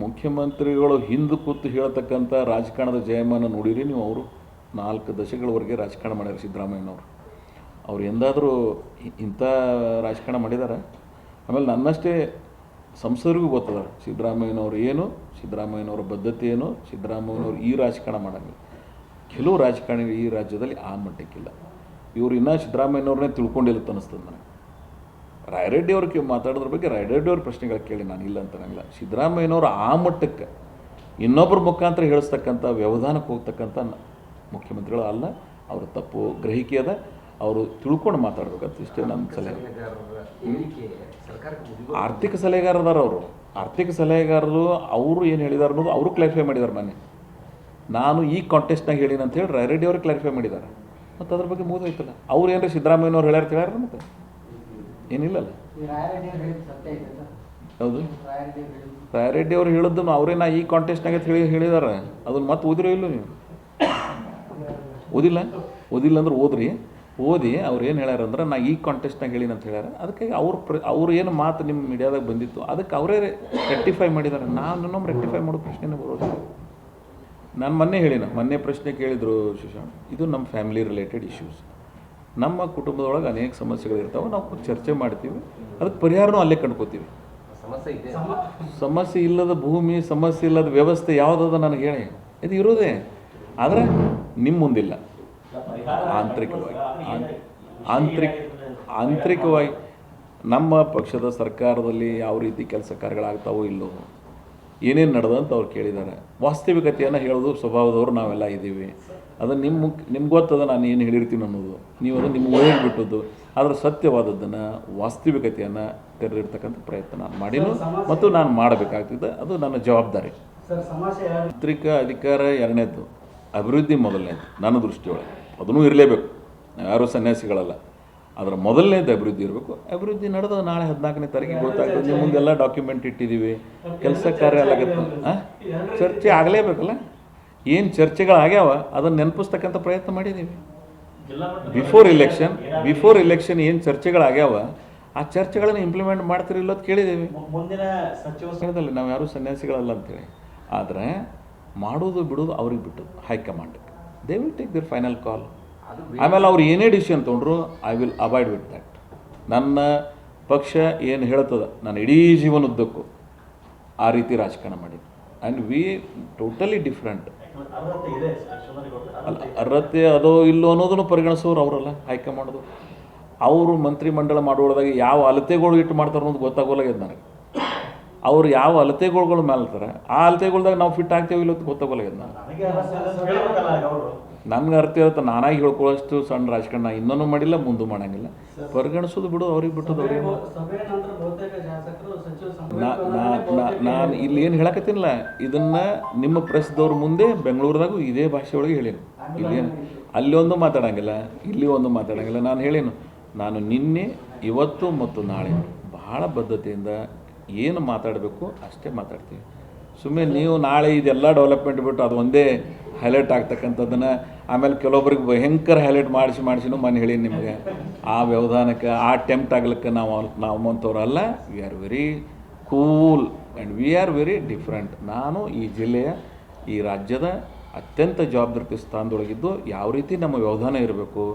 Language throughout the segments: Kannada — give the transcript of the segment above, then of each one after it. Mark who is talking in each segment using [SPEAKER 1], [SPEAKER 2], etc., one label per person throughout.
[SPEAKER 1] ಮುಖ್ಯಮಂತ್ರಿಗಳು ಹಿಂದೆ ಕೂತು ಹೇಳ್ತಕ್ಕಂಥ ರಾಜಕಾರಣದ ಜಯಮಾನ ನೋಡಿರಿ ನೀವು. ಅವರು 4 ದಶಕಗಳವರೆಗೆ ರಾಜಕಾರಣ ಮಾಡ್ಯಾರ ಸಿದ್ದರಾಮಯ್ಯನವರು. ಅವ್ರು ಎಂದಾದರೂ ಇಂಥ ರಾಜಕಾರಣ ಮಾಡಿದ್ದಾರೆ? ಆಮೇಲೆ ನನ್ನಷ್ಟೇ ಸಂಸದರಿಗೂ ಗೊತ್ತದ ಸಿದ್ದರಾಮಯ್ಯನವ್ರು ಏನು, ಸಿದ್ದರಾಮಯ್ಯನವ್ರ ಬದ್ಧತೆ ಏನು, ಸಿದ್ದರಾಮಯ್ಯನವ್ರು ಈ ರಾಜಕಾರಣ ಮಾಡಂಗಿಲ್ಲ. ಕೆಲವು ರಾಜಕಾರಣಿಗಳು ಈ ರಾಜ್ಯದಲ್ಲಿ ಆ ಮಟ್ಟಕ್ಕಿಲ್ಲ. ಇವರು ಇನ್ನೂ ಸಿದ್ದರಾಮಯ್ಯನವ್ರನ್ನೇ ತಿಳ್ಕೊಂಡಿಲ್ಲ ಅನ್ನಿಸ್ತದೆ ನನಗೆ. ರಾಯರೆಡ್ಡಿ ಅವ್ರಿಗೆ ಮಾತಾಡೋದ್ರ ಬಗ್ಗೆ ರಾಯರೆಡ್ಡಿ ಅವ್ರ ಪ್ರಶ್ನೆಗಳು ಕೇಳಿ ನಾನು ಇಲ್ಲ ಅಂತನಲ್ಲ. ಸಿದ್ದರಾಮಯ್ಯನವರು ಆ ಮಟ್ಟಕ್ಕೆ ಇನ್ನೊಬ್ಬರ ಮುಖಾಂತರ ಹೇಳಿಸ್ತಕ್ಕಂಥ ವ್ಯವಧಾನಕ್ಕೆ ಹೋಗ್ತಕ್ಕಂಥ ಮುಖ್ಯಮಂತ್ರಿಗಳು ಅಲ್ಲ. ಅವರ ತಪ್ಪು ಗ್ರಹಿಕೆ ಅದ, ಅವರು ತಿಳ್ಕೊಂಡು ಮಾತಾಡ್ಬೇಕಂತ ಇಷ್ಟೇ ನನ್ನ ಸಲಹೆ. ಆರ್ಥಿಕ ಸಲಹೆಗಾರದಾರ ಅವರು. ಆರ್ಥಿಕ ಸಲಹೆಗಾರರು ಅವರು ಏನು ಹೇಳಿದಾರೆ ಅನ್ನೋದು ಅವರು ಕ್ಲಾರಿಫೈ ಮಾಡಿದ್ದಾರೆ. ಮೊನ್ನೆ ನಾನು ಈ ಕಾಂಟೆಸ್ಟ್ನಾಗ ಹೇಳಿನ ಅಂತ ಹೇಳಿ ರಾಯರೆಡ್ಡಿ ಅವರು ಕ್ಲಾರಿಫೈ ಮಾಡಿದ್ದಾರೆ. ಮತ್ತು ಅದ್ರ ಬಗ್ಗೆ ಮುಗಿದೋಯ್ತಲ್ಲ. ಅವ್ರು ಏನಾರ ಸಿದ್ದರಾಮಯ್ಯನವ್ರು ಹೇಳ್ಯಾರ ಮತ್ತೆ ಏನಿಲ್ಲಲ್ಲ. ಹೌದು, ರಾಯರೆಡ್ಡಿ ಅವ್ರು ಹೇಳಿದ್ದನ್ನು ಅವರೇ ನಾ ಈ ಕಾಂಟೆಸ್ಟ್ನಾಗ ಹೇಳಿದಾರೆ. ಅದನ್ನು ಮತ್ತೆ ಓದಿರೋ ಇಲ್ಲ ನೀವು? ಓದಿಲ್ಲ ಅಂದ್ರೆ ಓದ್ರಿ. ಓದಿ ಅವ್ರು ಏನು ಹೇಳ್ಯಾರಂದ್ರೆ ನಾ ಈ ಕಾಂಟೆಸ್ಟ್ನಾಗ ಹೇಳಿನ ಅಂತ ಹೇಳ್ಯಾರ. ಅದಕ್ಕೆ ಅವ್ರು ಏನು ಮಾತು ನಿಮ್ಮ ಮೀಡಿಯಾದಾಗ ಬಂದಿತ್ತು ಅದಕ್ಕೆ ಅವರೇ ರೆಕ್ಟಿಫೈ ಮಾಡಿದ್ದಾರೆ. ನಾನು ಇನ್ನೊಮ್ಮೆ ರೆಕ್ಟಿಫೈ ಮಾಡೋ ಪ್ರಶ್ನೆನೇ ಬರೋದು. ನಾನು ಮೊನ್ನೆ ಪ್ರಶ್ನೆ ಕೇಳಿದರು ಶಶಾಂಕ್, ಇದು ನಮ್ಮ ಫ್ಯಾಮಿಲಿ ರಿಲೇಟೆಡ್ ಇಶ್ಯೂಸ್. ನಮ್ಮ ಕುಟುಂಬದೊಳಗೆ ಅನೇಕ ಸಮಸ್ಯೆಗಳಿರ್ತಾವೆ, ನಾವು ಚರ್ಚೆ ಮಾಡ್ತೀವಿ, ಅದಕ್ಕೆ ಪರಿಹಾರನೂ ಅಲ್ಲೇ ಕಂಡ್ಕೋತೀವಿ. ಸಮಸ್ಯೆ ಇಲ್ಲದ ಭೂಮಿ, ಸಮಸ್ಯೆ ಇಲ್ಲದ ವ್ಯವಸ್ಥೆ ಯಾವುದದ ನನಗೆ ಹೇಳಿ, ಇದು ಇರೋದೇ. ಆದರೆ ನಿಮ್ಮ ಮುಂದಿಲ್ಲ. ಆಂತರಿಕವಾಗಿ ನಮ್ಮ ಪಕ್ಷದ ಸರ್ಕಾರದಲ್ಲಿ ಯಾವ ರೀತಿ ಕೆಲಸ ಕಾರ್ಯಗಳಾಗ್ತಾವೋ ಇಲ್ಲೋ, ಏನೇನು ನಡೆದಂತ ಅವ್ರು ಕೇಳಿದ್ದಾರೆ. ವಾಸ್ತವಿಕತೆಯನ್ನು ಹೇಳೋದು ಸ್ವಭಾವದವರು ನಾವೆಲ್ಲ ಇದ್ದೀವಿ. ಅದನ್ನು ನಿಮ್ಗೆ ಗೊತ್ತದ ನಾನು ಏನು ಹೇಳಿರ್ತೀನಿ ಅನ್ನೋದು. ನೀವು ಅದನ್ನು ನಿಮ್ಮ ಊರಿಗೆ ಬಿಟ್ಟದ್ದು. ಆದರೆ ಸತ್ಯವಾದದ್ದನ್ನು, ವಾಸ್ತವಿಕತೆಯನ್ನು ತೆರೆದಿರ್ತಕ್ಕಂಥ ಪ್ರಯತ್ನ ನಾನು ಮಾಡಿನೂ ಮತ್ತು ನಾನು ಮಾಡಬೇಕಾಗ್ತಿದ್ದೆ. ಅದು ನನ್ನ ಜವಾಬ್ದಾರಿ. ಆಂತರಿಕ ಅಧಿಕಾರ ಎರಡನೇದು, ಅಭಿವೃದ್ಧಿ ಮೊದಲನೇದು ನನ್ನ ದೃಷ್ಟಿಯೊಳಗೆ. ಅದನ್ನೂ ಇರಲೇಬೇಕು, ಯಾರೂ ಸನ್ಯಾಸಿಗಳಲ್ಲ. ಅದರ ಮೊದಲನೇದು ಅಭಿವೃದ್ಧಿ ಇರಬೇಕು. ಅಭಿವೃದ್ಧಿ ನಡೆದು ನಾಳೆ 14ನೇ ತಾರೀಕಿಗೆ ಗೊತ್ತಾಗ್ತದೆ. ನಿಮ್ಮ ಮುಂದೆಲ್ಲ ಡಾಕ್ಯುಮೆಂಟ್ ಇಟ್ಟಿದ್ದೀವಿ, ಕೆಲಸ ಕಾರ್ಯ ಆಗತ್ತೆ. ಚರ್ಚೆ ಆಗಲೇಬೇಕಲ್ಲ. ಏನು ಚರ್ಚೆಗಳಾಗ್ಯಾವ ಅದನ್ನು ನೆನಪಿಸ್ತಕ್ಕಂಥ ಪ್ರಯತ್ನ ಮಾಡಿದ್ದೀವಿ. ಬಿಫೋರ್ ಇಲೆಕ್ಷನ್ ಏನು ಚರ್ಚೆಗಳಾಗ್ಯಾವ ಆ ಚರ್ಚೆಗಳನ್ನು ಇಂಪ್ಲಿಮೆಂಟ್ ಮಾಡ್ತಿರಿಲ್ಲ ಅಂತ ಕೇಳಿದ್ದೀವಿ. ಹೇಳಿದಲ್ಲಿ ನಾವು ಯಾರೂ ಸನ್ಯಾಸಿಗಳಲ್ಲ ಅಂತೇಳಿ. ಆದರೆ ಮಾಡೋದು ಬಿಡೋದು ಅವ್ರಿಗೆ ಬಿಟ್ಟದ್ದು, high command. They will take their final call. ಆಮೇಲೆ ಅವ್ರು ಏನೇ ಡಿಸಿಷನ್ ತೊಗೊಂಡ್ರು I will avoid with that. ನನ್ನ ಪಕ್ಷ ಏನು ಹೇಳ್ತದೆ ನಾನು ಇಡೀ ಜೀವನದ್ದಕ್ಕೂ ಆ ರೀತಿ ರಾಜಕಾರಣ ಮಾಡಿದ್ದೆ. And we totally different. ಅರ್ಹತೆ ಅದೋ ಇಲ್ಲೋ ಅನ್ನೋದನ್ನು ಪರಿಗಣಿಸೋರು ಅವರಲ್ಲ, ಹೈಕಮಾಂಡ್ದು. ಅವರು ಮಂತ್ರಿಮಂಡಲ ಮಾಡುವಾಗ ಯಾವ ಅಳತೆಗಳು ಇಟ್ಟು ಮಾಡ್ತಾರೆ ಅನ್ನೋದು ಗೊತ್ತಾಗೋಲಾಗ್ಯದ ನನಗೆ. ಅವ್ರು ಯಾವ ಅಳತೆಗಳು ಮೇಲ್ತಾರೆ ಆ ಅಳತೆಗಳ್ದಾಗ ನಾವು ಫಿಟ್ ಆಗ್ತೇವೆ ಇಲ್ಲ ಗೊತ್ತಾಗೋಲಾಗ್ಯದ ನನಗೆ ಅರ್ಥ ಇರುತ್ತೆ. ನಾನಾಗಿ ಹೇಳ್ಕೊಳ್ಳೋಷ್ಟು ಸಣ್ಣ ರಾಜಕಾರಣ ಇನ್ನೂ ಮಾಡಿಲ್ಲ, ಮುಂದೆ ಮಾಡೋಂಗಿಲ್ಲ. ಪರಿಗಣಿಸೋದು ಬಿಡೋದು ಅವ್ರಿಗೆ ಬಿಟ್ಟೋದು. ಅವ್ರಿಗೆ ನಾನು ಇಲ್ಲಿ ಏನು ಹೇಳಕತ್ತೀನಿಲ್ಲ, ಇದನ್ನು ನಿಮ್ಮ ಪ್ರೆಸ್ದವ್ರ ಮುಂದೆ ಬೆಂಗಳೂರದಾಗೂ ಇದೇ ಭಾಷೆ ಒಳಗೆ ಹೇಳೀನಿ. ಇಲ್ಲೇನು ಅಲ್ಲಿ ಒಂದು ಮಾತಾಡೋಂಗಿಲ್ಲ, ಇಲ್ಲಿ ಒಂದು ಮಾತಾಡೋಂಗಿಲ್ಲ. ನಾನು ಹೇಳೀನು, ನಾನು ನಿನ್ನೆ, ಇವತ್ತು ಮತ್ತು ನಾಳೆ ಬಹಳ ಬದ್ಧತೆಯಿಂದ ಏನು ಮಾತಾಡಬೇಕು ಅಷ್ಟೇ ಮಾತಾಡ್ತೀವಿ. ಸುಮ್ಮನೆ ನೀವು ನಾಳೆ ಇದೆಲ್ಲ ಡೆವಲಪ್ಮೆಂಟ್ ಬಿಟ್ಟು ಅದು ಒಂದೇ ಹೈಲೈಟ್ ಆಗ್ತಕ್ಕಂಥದ್ದನ್ನು ಆಮೇಲೆ ಕೆಲವೊಬ್ಬರಿಗೆ ಭಯಂಕರ ಹೈಲೈಟ್ ಮಾಡಿಸಿನೂ ಮನೆ ಹೇಳಿ ನಿಮಗೆ. ಆ ವ್ಯವಧಾನಕ್ಕೆ ಆ ಟೆಂಪ್ಟ್ ಆಗ್ಲಿಕ್ಕೆ ನಾವು ಅಂಥವ್ರಲ್ಲ. We are very cool and we are very different. ನಾನು ಈ ಜಿಲ್ಲೆಯ, ಈ ರಾಜ್ಯದ ಅತ್ಯಂತ ಜವಾಬ್ದಾರಿ ಸ್ಥಾನದೊಳಗಿದ್ದು ಯಾವ ರೀತಿ ನಮ್ಮ ವ್ಯವಧಾನ ಇರಬೇಕು,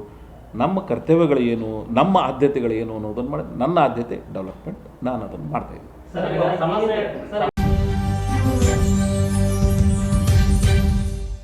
[SPEAKER 1] ನಮ್ಮ ಕರ್ತವ್ಯಗಳು ಏನು, ನಮ್ಮ ಆದ್ಯತೆಗಳು ಏನು ಅನ್ನೋದನ್ನು ಮಾಡಿ. ನನ್ನ ಆದ್ಯತೆ ಡೆವಲಪ್ಮೆಂಟ್, ನಾನು ಅದನ್ನು ಮಾಡ್ತಾಯಿದ್ದೀನಿ.